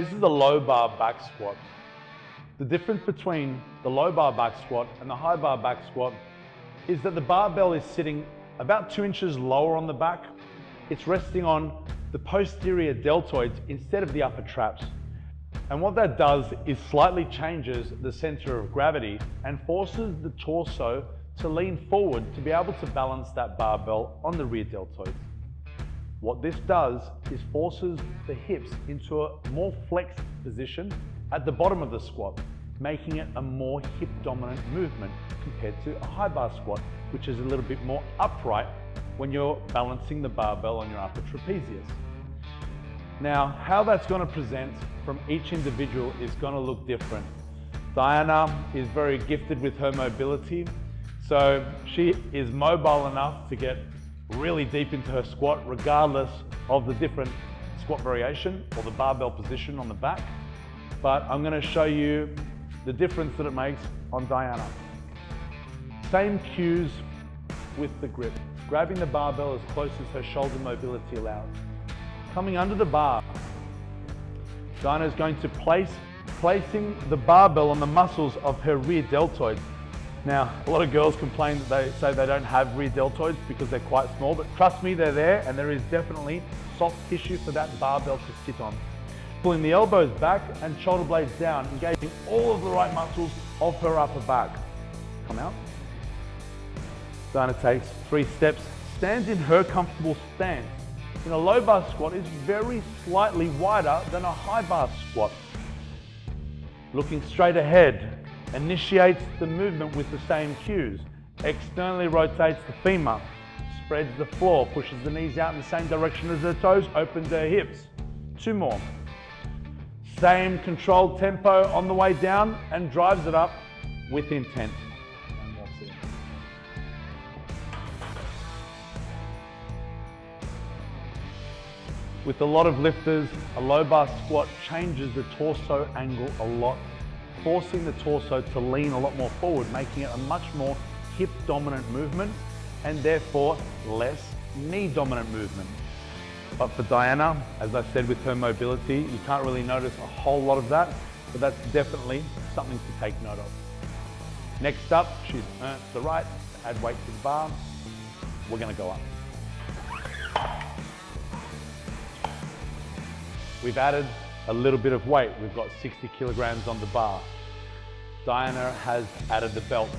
This is a low bar back squat. The difference between the low bar back squat and the high bar back squat is that the barbell is sitting about 2 inches lower on the back. It's resting on the posterior deltoids instead of the upper traps. And what that does is slightly changes the center of gravity and forces the torso to lean forward to be able to balance that barbell on the rear deltoids. What this does is forces the hips into a more flexed position at the bottom of the squat, making it a more hip dominant movement compared to a high bar squat, which is a little bit more upright when you're balancing the barbell on your upper trapezius. Now, how that's going to present from each individual is going to look different. Diana is very gifted with her mobility, so she is mobile enough to get really deep into her squat regardless of the different squat variation or the barbell position on the back. But I'm going to show you the difference that it makes on Diana. Same cues with the grip. Grabbing the barbell as close as her shoulder mobility allows. Coming under the bar, Diana is going to placing the barbell on the muscles of her rear deltoids. Now, a lot of girls complain that they say they don't have rear deltoids because they're quite small, but trust me, they're there, and there is definitely soft tissue for that barbell to sit on. Pulling the elbows back and shoulder blades down, engaging all of the right muscles of her upper back. Come out. Diana takes 3 steps, stands in her comfortable stance. In a low bar squat is very slightly wider than a high bar squat. Looking straight ahead, initiates the movement with the same cues. Externally rotates the femur, spreads the floor, pushes the knees out in the same direction as her toes, opens her hips. 2 more. Same controlled tempo on the way down and drives it up with intent. And that's it. With a lot of lifters, a low bar squat changes the torso angle a lot, forcing the torso to lean a lot more forward, making it a much more hip dominant movement and therefore less knee dominant movement. But for Diana, as I said with her mobility, you can't really notice a whole lot of that, but that's definitely something to take note of. Next up, she's earned the right to add weight to the bar. We're going to go up. We've added a little bit of weight. We've got 60 kilograms on the bar. Diana has added the belt.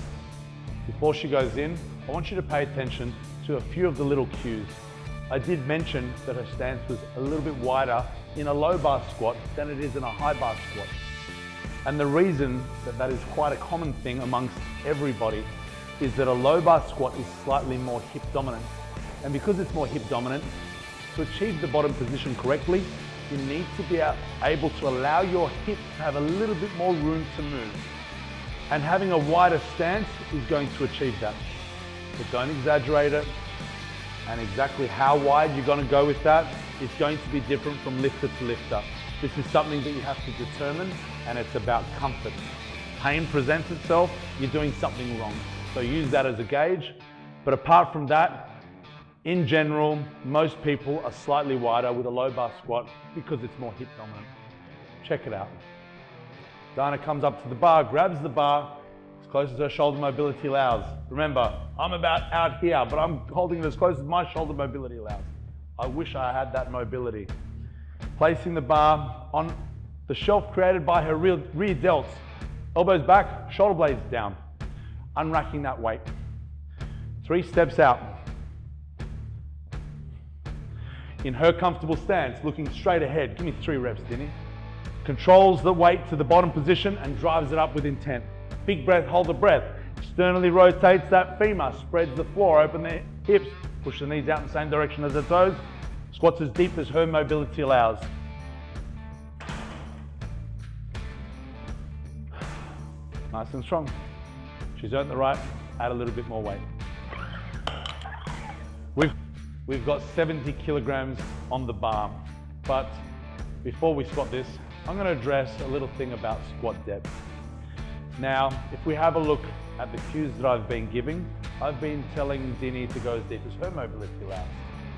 Before she goes in, I want you to pay attention to a few of the little cues. I did mention that her stance was a little bit wider in a low bar squat than it is in a high bar squat. And the reason that that is quite a common thing amongst everybody is that a low bar squat is slightly more hip dominant. And because it's more hip dominant, to achieve the bottom position correctly, you need to be able to allow your hips to have a little bit more room to move. And having a wider stance is going to achieve that. But don't exaggerate it. And exactly how wide you're going to go with that is going to be different from lifter to lifter. This is something that you have to determine, and it's about comfort. Pain presents itself, you're doing something wrong. So use that as a gauge. But apart from that, in general, most people are slightly wider with a low bar squat because it's more hip dominant. Check it out. Diana comes up to the bar, grabs the bar as close as her shoulder mobility allows. Remember, I'm about out here, but I'm holding it as close as my shoulder mobility allows. I wish I had that mobility. Placing the bar on the shelf created by her rear delts. Elbows back, shoulder blades down. Unracking that weight. 3 steps out. In her comfortable stance, looking straight ahead. Give me 3 reps, Dinny. Controls the weight to the bottom position and drives it up with intent. Big breath, hold the breath. Externally rotates that femur, spreads the floor, open the hips, push the knees out in the same direction as the toes. Squats as deep as her mobility allows. Nice and strong. She's earned the right, add a little bit more weight. We've got 70 kilograms on the bar, but before we squat this, I'm going to address a little thing about squat depth. Now, if we have a look at the cues that I've been giving, I've been telling Dinny to go as deep as her mobility allows.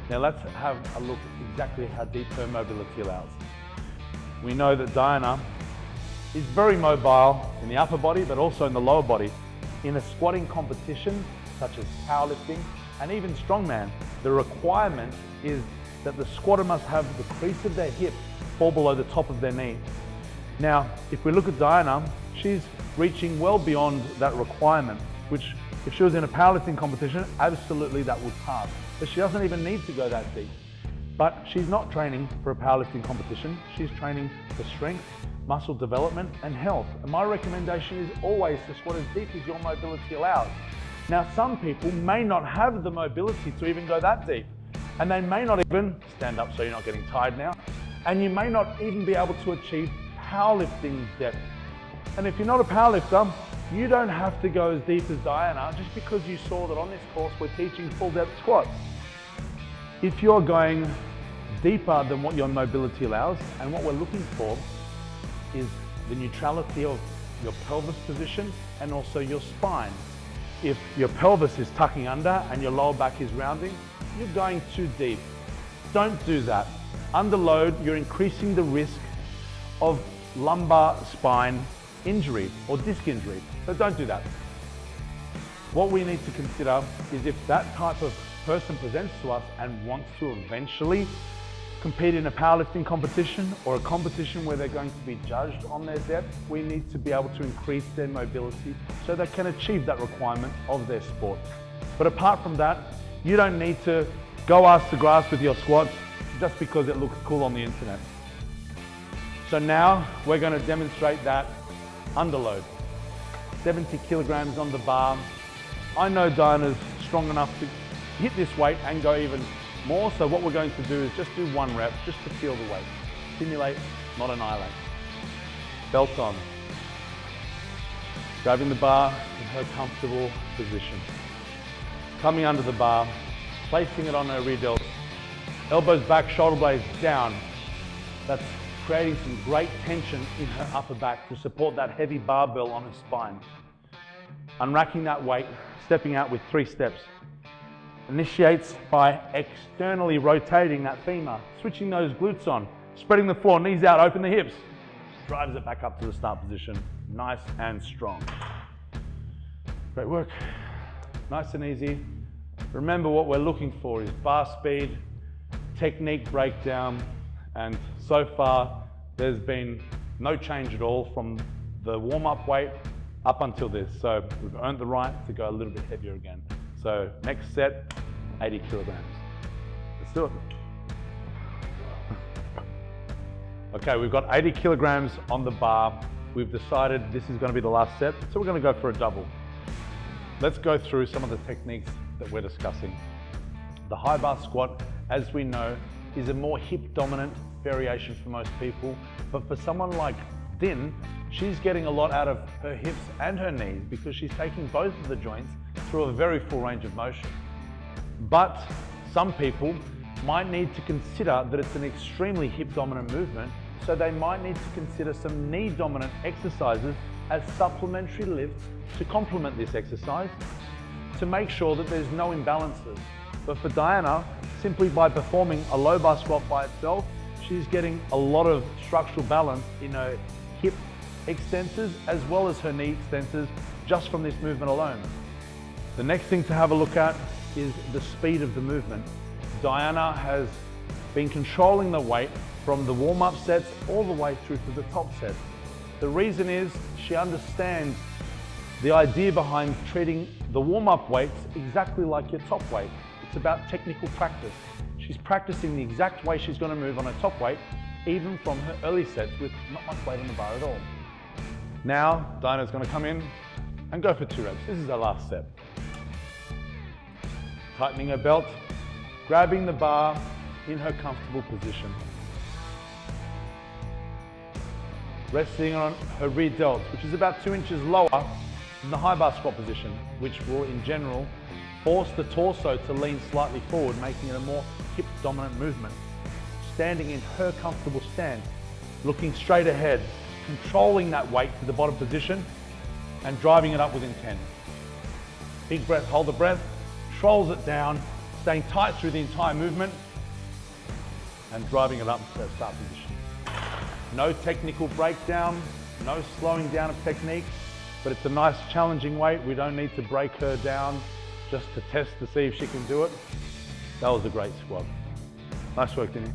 Now let's have a look at exactly how deep her mobility allows. we know that Diana is very mobile in the upper body, but also in the lower body. In a squatting competition, such as powerlifting and even strongman, the requirement is that the squatter must have the crease of their hip fall below the top of their knee. Now, if we look at Diana, she's reaching well beyond that requirement, which if she was in a powerlifting competition, absolutely that would pass. But she doesn't even need to go that deep. But she's not training for a powerlifting competition. She's training for strength, muscle development, and health. And my recommendation is always to squat as deep as your mobility allows. Now, some people may not have the mobility to even go that deep, and they may not even stand up so you're not getting tired now, and you may not even be able to achieve powerlifting depth. And if you're not a powerlifter, you don't have to go as deep as Diana just because you saw that on this course we're teaching full depth squats. If you're going deeper than what your mobility allows, and what we're looking for is the neutrality of your pelvis position and also your spine. If your pelvis is tucking under and your lower back is rounding, you're going too deep. Don't do that. Under load, you're increasing the risk of lumbar spine injury or disc injury, so don't do that. What we need to consider is if that type of person presents to us and wants to eventually compete in a powerlifting competition or a competition where they're going to be judged on their depth, we need to be able to increase their mobility so they can achieve that requirement of their sport. But apart from that, you don't need to go ass to grass with your squats just because it looks cool on the internet. So now we're going to demonstrate that under load. 70 kilograms on the bar. I know Diana's strong enough to hit this weight and go even more, so what we're going to do is just do 1 rep just to feel the weight. Stimulate, not annihilate. Belt on. Grabbing the bar in her comfortable position. Coming under the bar, placing it on her rear delts. Elbows back, shoulder blades down. That's creating some great tension in her upper back to support that heavy barbell on her spine. Unracking that weight, stepping out with 3 steps. Initiates by externally rotating that femur, switching those glutes on, spreading the floor, knees out, open the hips. Drives it back up to the start position, nice and strong. Great work, nice and easy. Remember, what we're looking for is bar speed, technique breakdown, and so far there's been no change at all from the warm-up weight up until this. So we've earned the right to go a little bit heavier again. So next set, 80 kilograms. Let's do it. Okay, we've got 80 kilograms on the bar. We've decided this is going to be the last set, so we're going to go for a double. Let's go through some of the techniques that we're discussing. The high bar squat, as we know, is a more hip dominant variation for most people, but for someone like Din, she's getting a lot out of her hips and her knees because she's taking both of the joints through a very full range of motion. But some people might need to consider that it's an extremely hip dominant movement, so they might need to consider some knee dominant exercises as supplementary lifts to complement this exercise to make sure that there's no imbalances. But for Diana, simply by performing a low bar squat by itself, she's getting a lot of structural balance in her hip extensors as well as her knee extensors just from this movement alone. The next thing to have a look at is the speed of the movement. Diana has been controlling the weight from the warm-up sets all the way through to the top set. The reason is she understands the idea behind treating the warm-up weights exactly like your top weight. It's about technical practice. She's practicing the exact way she's going to move on her top weight, even from her early sets with not much weight on the bar at all. Now, Diana's going to come in and go for 2 reps. This is her last set. Tightening her belt, grabbing the bar in her comfortable position. Resting on her rear delts, which is about 2 inches lower than the high bar squat position, which will in general force the torso to lean slightly forward, making it a more hip dominant movement. Standing in her comfortable stance, looking straight ahead, controlling that weight to the bottom position and driving it up with intent. Big breath, hold the breath, controls it down, staying tight through the entire movement and driving it up to that start position. No technical breakdown, no slowing down of technique, but it's a nice challenging weight. We don't need to break her down just to test to see if she can do it. That was a great squat. Nice work, Dinny.